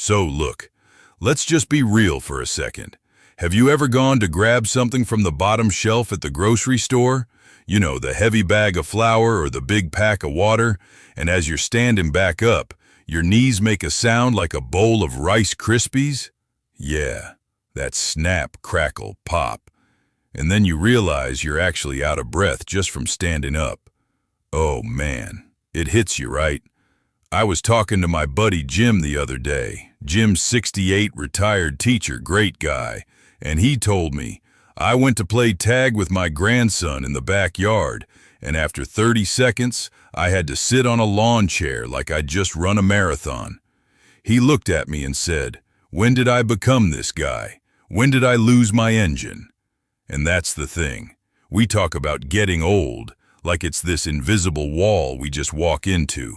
So look, let's just be real for a second. Have you ever gone to grab something from the bottom shelf at the grocery store? You know, the heavy bag of flour or the big pack of water, and as you're standing back up, your knees make a sound like a bowl of Rice Krispies? Yeah, that snap, crackle, pop. And then you realize you're actually out of breath just from standing up. Oh man, it hits you, right? I was talking to my buddy Jim the other day. Jim's 68, retired teacher, great guy, and he told me, I went to play tag with my grandson in the backyard, and after 30 seconds, I had to sit on a lawn chair like I'd just run a marathon. He looked at me and said, when did I become this guy? When did I lose my engine? And that's the thing. We talk about getting old like it's this invisible wall we just walk into.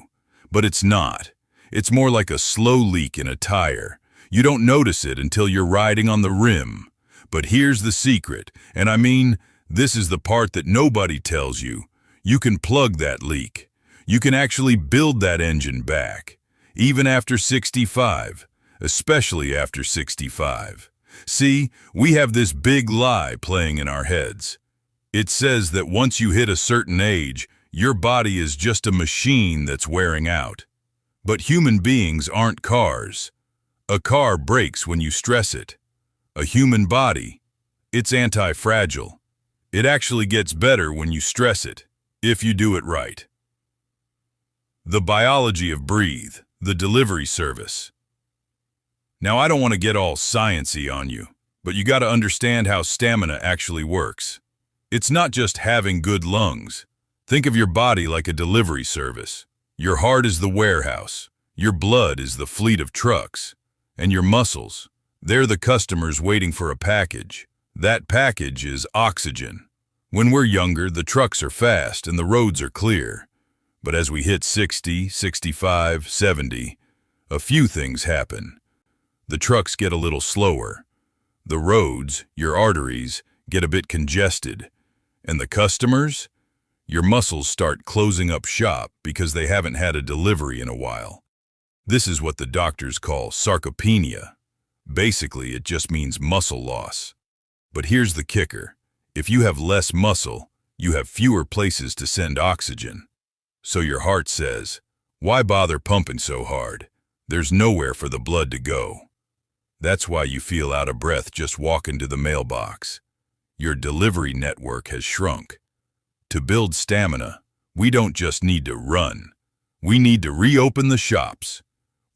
But it's not. It's more like a slow leak in a tire. You don't notice it until you're riding on the rim. But here's the secret, and I mean, this is the part that nobody tells you. You can plug that leak. You can actually build that engine back, even after 65, especially after 65. See, we have this big lie playing in our heads. It says that once you hit a certain age, your body is just a machine that's wearing out. But human beings aren't cars. A car breaks when you stress it. A human body, it's anti-fragile. It actually gets better when you stress it, if you do it right. The biology of breathe, the delivery service. Now, I don't want to get all sciencey on you, but you got to understand how stamina actually works. It's not just having good lungs. Think of your body like a delivery service. Your heart is the warehouse, your blood is the fleet of trucks, and your muscles, they're the customers waiting for a package. That package is oxygen. When we're younger, the trucks are fast and the roads are clear. But as we hit 60, 65, 70, a few things happen. The trucks get a little slower. The roads, your arteries, get a bit congested. And the customers? Your muscles start closing up shop because they haven't had a delivery in a while. This is what the doctors call sarcopenia. Basically, it just means muscle loss. But here's the kicker. If you have less muscle, you have fewer places to send oxygen. So your heart says, why bother pumping so hard? There's nowhere for the blood to go. That's why you feel out of breath just walking to the mailbox. Your delivery network has shrunk. To build stamina, we don't just need to run. We need to reopen the shops.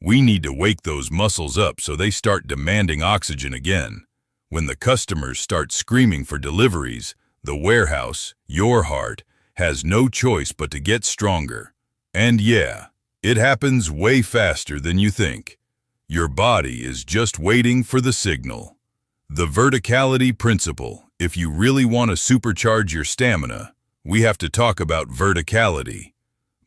We need to wake those muscles up so they start demanding oxygen again. When the customers start screaming for deliveries, the warehouse, your heart, has no choice but to get stronger. And yeah, it happens way faster than you think. Your body is just waiting for the signal. The verticality principle. If you really want to supercharge your stamina, we have to talk about verticality.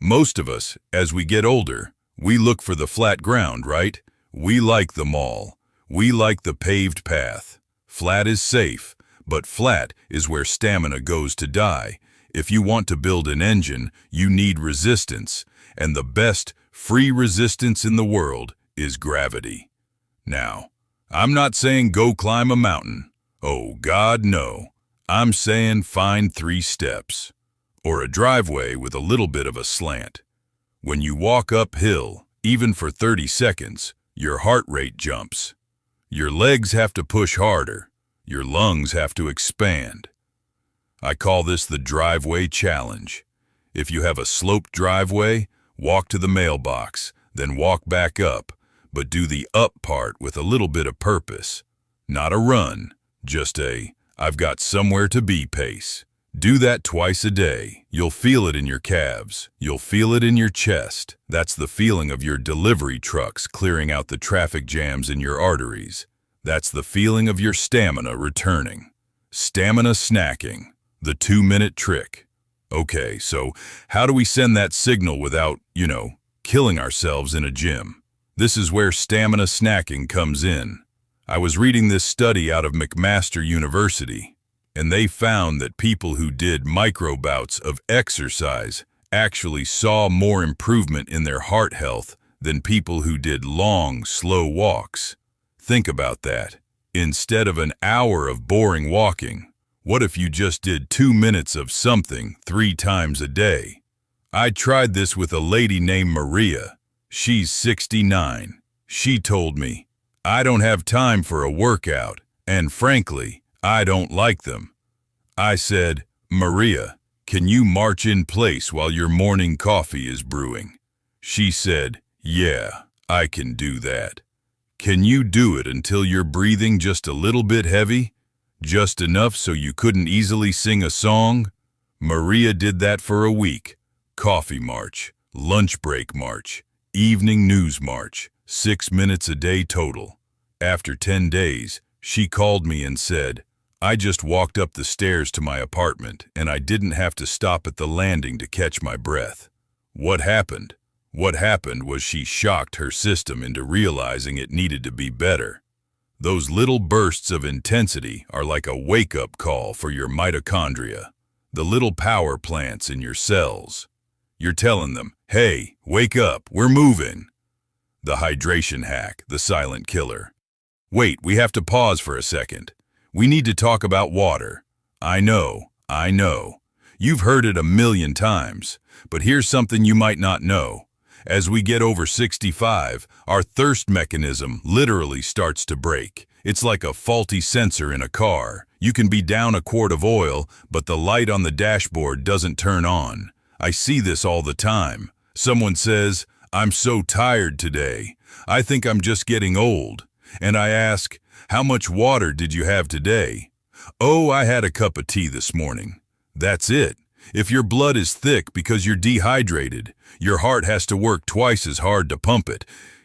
Most of us, as we get older, we look for the flat ground, right? We like the mall. We like the paved path. Flat is safe, but flat is where stamina goes to die. If you want to build an engine, you need resistance, and the best free resistance in the world is gravity. Now, I'm not saying go climb a mountain. Oh God, no. I'm saying find 3 steps, or a driveway with a little bit of a slant. When you walk uphill, even for 30 seconds, your heart rate jumps. Your legs have to push harder. Your lungs have to expand. I call this the driveway challenge. If you have a sloped driveway, walk to the mailbox, then walk back up, but do the up part with a little bit of purpose. Not a run, just a, I've got somewhere to be pace. Do that twice a day. You'll feel it in your calves. You'll feel it in your chest. That's the feeling of your delivery trucks clearing out the traffic jams in your arteries. That's the feeling of your stamina returning. Stamina snacking, the 2-minute trick. Okay, so how do we send that signal without, killing ourselves in a gym? This is where stamina snacking comes in. I was reading this study out of McMaster University, and they found that people who did microbouts of exercise actually saw more improvement in their heart health than people who did long, slow walks. Think about that. Instead of an hour of boring walking, what if you just did 2 minutes of something 3 times a day? I tried this with a lady named Maria. She's 69. She told me, "I don't have time for a workout, and frankly, I don't like them." I said, "Maria, can you march in place while your morning coffee is brewing?" She said, "Yeah, I can do that." "Can you do it until you're breathing just a little bit heavy? Just enough so you couldn't easily sing a song?" Maria did that for a week. Coffee march, lunch break march, evening news march, 6 minutes a day total. After 10 days, she called me and said, "I just walked up the stairs to my apartment and I didn't have to stop at the landing to catch my breath." What happened? What happened was she shocked her system into realizing it needed to be better. Those little bursts of intensity are like a wake-up call for your mitochondria, the little power plants in your cells. You're telling them, "Hey, wake up, we're moving." The hydration hack, the silent killer. Wait, we have to pause for a second. We need to talk about water. I know. You've heard it a million times, but here's something you might not know. As we get over 65, our thirst mechanism literally starts to break. It's like a faulty sensor in a car. You can be down a quart of oil, but the light on the dashboard doesn't turn on. I see this all the time. Someone says, "I'm so tired today. I think I'm just getting old." And I ask, "How much water did you have today?" "Oh, I had a cup of tea this morning." That's it. If your blood is thick because you're dehydrated, your heart has to work twice as hard to pump it.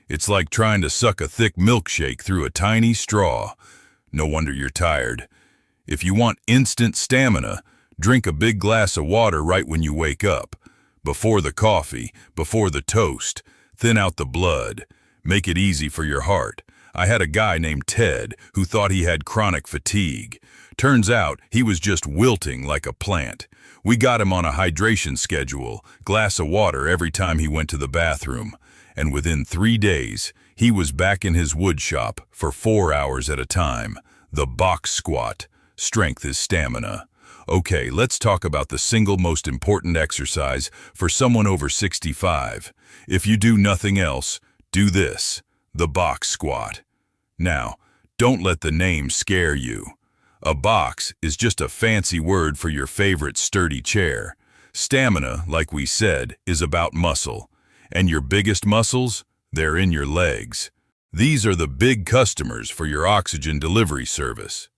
It's like trying to suck a thick milkshake through a tiny straw. No wonder you're tired. If you want instant stamina, drink a big glass of water right when you wake up. Before the coffee, before the toast. Thin out the blood. Make it easy for your heart. I had a guy named Ted who thought he had chronic fatigue. Turns out he was just wilting like a plant. We got him on a hydration schedule, glass of water every time he went to the bathroom. And within 3 days, he was back in his wood shop for 4 hours at a time. The box squat. Strength is stamina. Okay, let's talk about the single most important exercise for someone over 65. If you do nothing else, do this, the box squat. Now, don't let the name scare you. A box is just a fancy word for your favorite sturdy chair. Stamina, like we said, is about muscle. And your biggest muscles? They're in your legs. These are the big customers for your oxygen delivery service.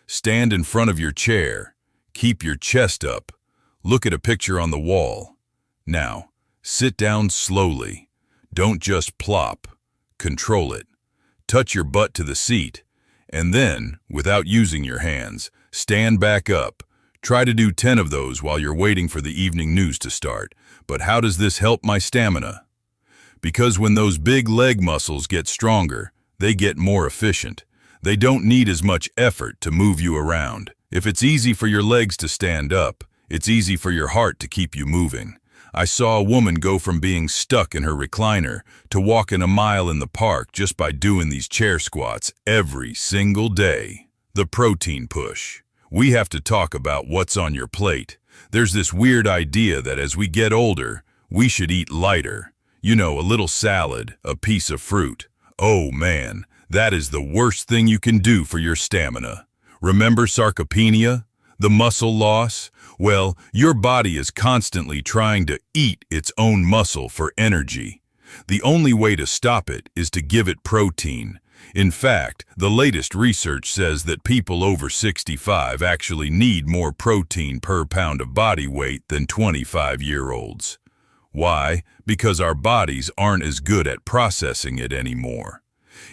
Stand in front of your chair. Keep your chest up. Look at a picture on the wall. Now, sit down slowly. Don't just plop. Control it. Touch your butt to the seat. And then, without using your hands, stand back up. Try to do 10 of those while you're waiting for the evening news to start. But how does this help my stamina? Because when those big leg muscles get stronger, they get more efficient. They don't need as much effort to move you around. If it's easy for your legs to stand up, it's easy for your heart to keep you moving. I saw a woman go from being stuck in her recliner to walking a mile in the park just by doing these chair squats every single day. The protein push. We have to talk about what's on your plate. There's this weird idea that as we get older, we should eat lighter. You know, a little salad, a piece of fruit. Oh man, that is the worst thing you can do for your stamina. Remember sarcopenia? The muscle loss? Well, your body is constantly trying to eat its own muscle for energy. The only way to stop it is to give it protein. In fact, the latest research says that people over 65 actually need more protein per pound of body weight than 25-year-olds. Why? Because our bodies aren't as good at processing it anymore.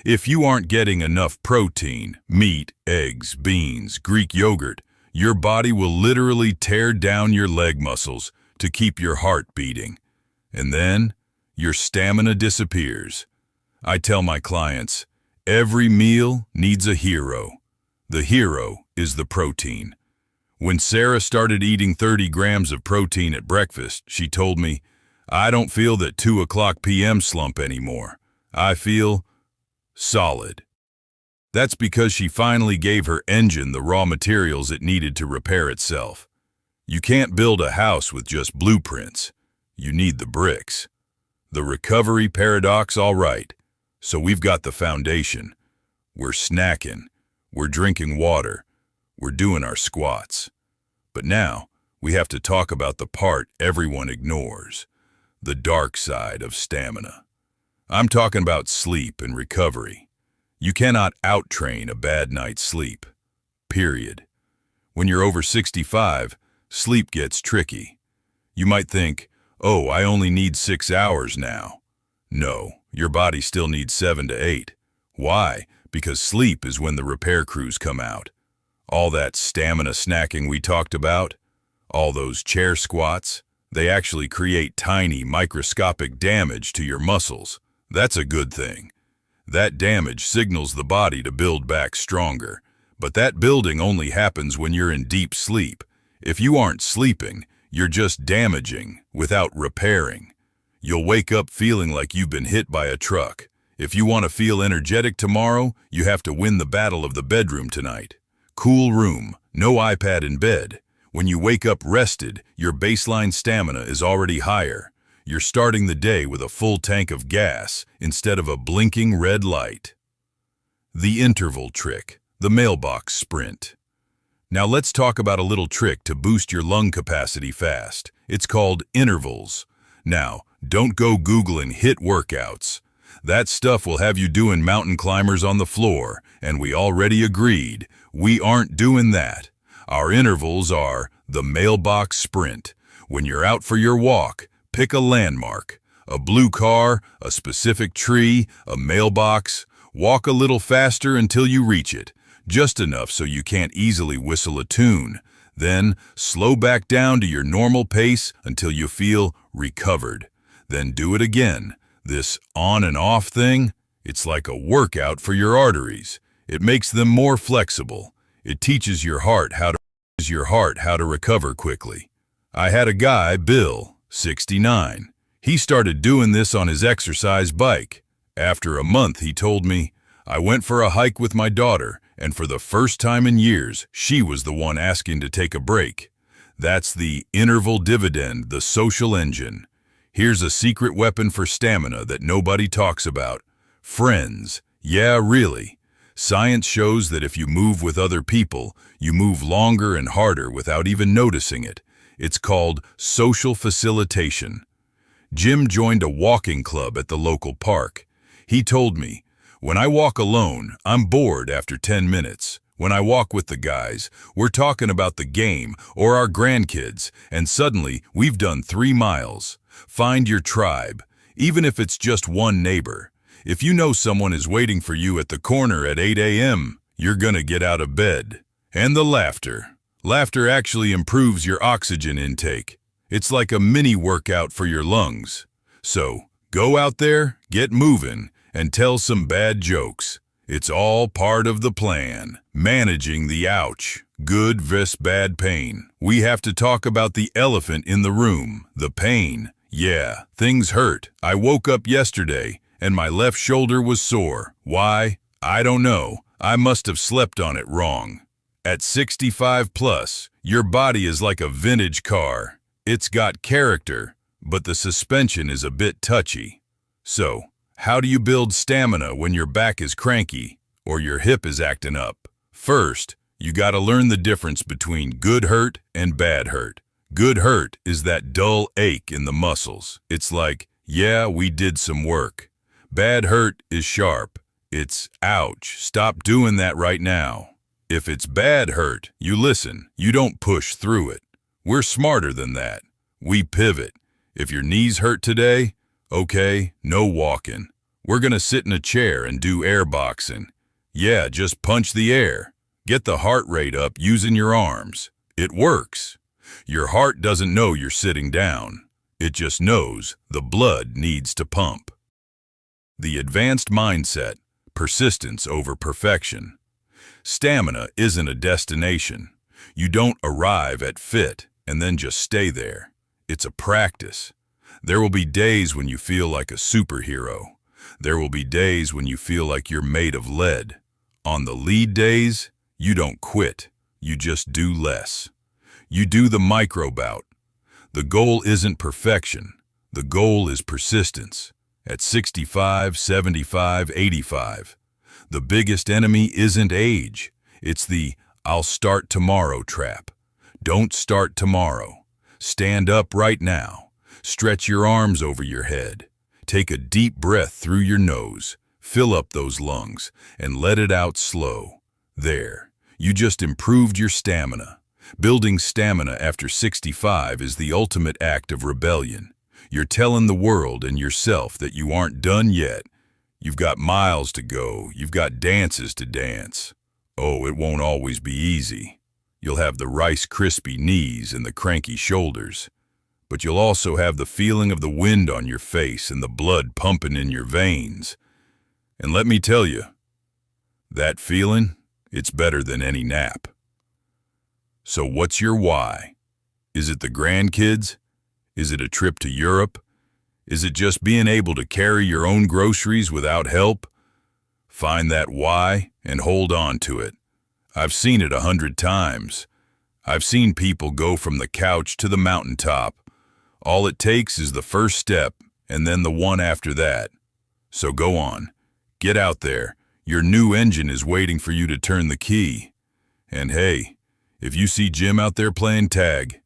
If you aren't getting enough protein, meat, eggs, beans, Greek yogurt, your body will literally tear down your leg muscles to keep your heart beating. And then, your stamina disappears. I tell my clients, every meal needs a hero. The hero is the protein. When Sarah started eating 30 grams of protein at breakfast, she told me, I don't feel that 2 o'clock p.m. slump anymore. I feel solid. That's because she finally gave her engine the raw materials it needed to repair itself. You can't build a house with just blueprints. You need the bricks. The recovery paradox, all right. So we've got the foundation. We're snacking. We're drinking water. We're doing our squats. But now, we have to talk about the part everyone ignores. The dark side of stamina. I'm talking about sleep and recovery. You cannot out-train a bad night's sleep. Period. When you're over 65, sleep gets tricky. You might think, oh, I only need 6 hours now. No, your body still needs 7 to 8. Why? Because sleep is when the repair crews come out. All that stamina snacking we talked about, all those chair squats, they actually create tiny microscopic damage to your muscles. That's a good thing. That damage signals the body to build back stronger. But that building only happens when you're in deep sleep. If you aren't sleeping, you're just damaging without repairing. You'll wake up feeling like you've been hit by a truck. If you want to feel energetic tomorrow, you have to win the battle of the bedroom tonight. Cool room, no iPad in bed. When you wake up rested, your baseline stamina is already higher. You're starting the day with a full tank of gas instead of a blinking red light. The interval trick, the mailbox sprint. Now let's talk about a little trick to boost your lung capacity fast. It's called intervals. Now, don't go Googling HIIT workouts. That stuff will have you doing mountain climbers on the floor, and we already agreed, we aren't doing that. Our intervals are the mailbox sprint. When you're out for your walk, pick a landmark, a blue car, a specific tree, a mailbox. Walk a little faster until you reach it, just enough so you can't easily whistle a tune. Then slow back down to your normal pace until you feel recovered. Then do it again. This on and off thing, it's like a workout for your arteries. It makes them more flexible. It teaches your heart how to recover quickly. I had a guy, Bill, 69. He started doing this on his exercise bike. After a month, he told me, I went for a hike with my daughter, and for the first time in years, she was the one asking to take a break. That's the interval dividend, the social engine. Here's a secret weapon for stamina that nobody talks about. Friends. Yeah, really. Science shows that if you move with other people, you move longer and harder without even noticing it. It's called social facilitation. Jim joined a walking club at the local park. He told me, when I walk alone, I'm bored after 10 minutes. When I walk with the guys, we're talking about the game or our grandkids, and suddenly we've done 3 miles. Find your tribe, even if it's just one neighbor. If you know someone is waiting for you at the corner at 8 a.m., you're gonna get out of bed. And the laughter. Laughter actually improves your oxygen intake. It's like a mini workout for your lungs. So, go out there, get moving, and tell some bad jokes. It's all part of the plan. Managing the ouch, good vs bad pain. We have to talk about the elephant in the room, the pain. Yeah, things hurt. I woke up yesterday, and my left shoulder was sore. Why? I don't know. I must have slept on it wrong. At 65 plus, your body is like a vintage car. It's got character, but the suspension is a bit touchy. So, how do you build stamina when your back is cranky or your hip is acting up? First, you gotta learn the difference between good hurt and bad hurt. Good hurt is that dull ache in the muscles. It's like, yeah, we did some work. Bad hurt is sharp. It's, ouch, stop doing that right now. If it's bad hurt, you listen. You don't push through it. We're smarter than that. We pivot. If your knees hurt today, okay, no walking. We're gonna sit in a chair and do air boxing. Yeah, just punch the air. Get the heart rate up using your arms. It works. Your heart doesn't know you're sitting down. It just knows the blood needs to pump. The advanced mindset, persistence over perfection. Stamina isn't a destination. You don't arrive at fit and then just stay there. It's a practice. There will be days when you feel like a superhero. There will be days when you feel like you're made of lead. On the lead days, you don't quit. You just do less. You do the micro bout. The goal isn't perfection. The goal is persistence. At 65, 75, 85. The biggest enemy isn't age. It's the "I'll start tomorrow" trap. Don't start tomorrow. Stand up right now. Stretch your arms over your head. Take a deep breath through your nose. Fill up those lungs and let it out slow. There. You just improved your stamina. Building stamina after 65 is the ultimate act of rebellion. You're telling the world and yourself that you aren't done yet. You've got miles to go. You've got dances to dance. Oh, it won't always be easy. You'll have the Rice Krispie knees and the cranky shoulders. But you'll also have the feeling of the wind on your face and the blood pumping in your veins. And let me tell you, that feeling, it's better than any nap. So what's your why? Is it the grandkids? Is it a trip to Europe? Is it just being able to carry your own groceries without help? Find that why and hold on to it. I've seen it 100 times. I've seen people go from the couch to the mountaintop. All it takes is the first step and then the one after that. So go on. Get out there. Your new engine is waiting for you to turn the key. And hey, if you see Jim out there playing tag,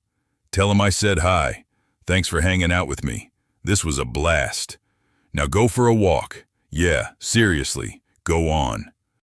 tell him I said hi. Thanks for hanging out with me. This was a blast. Now go for a walk. Yeah, seriously, go on.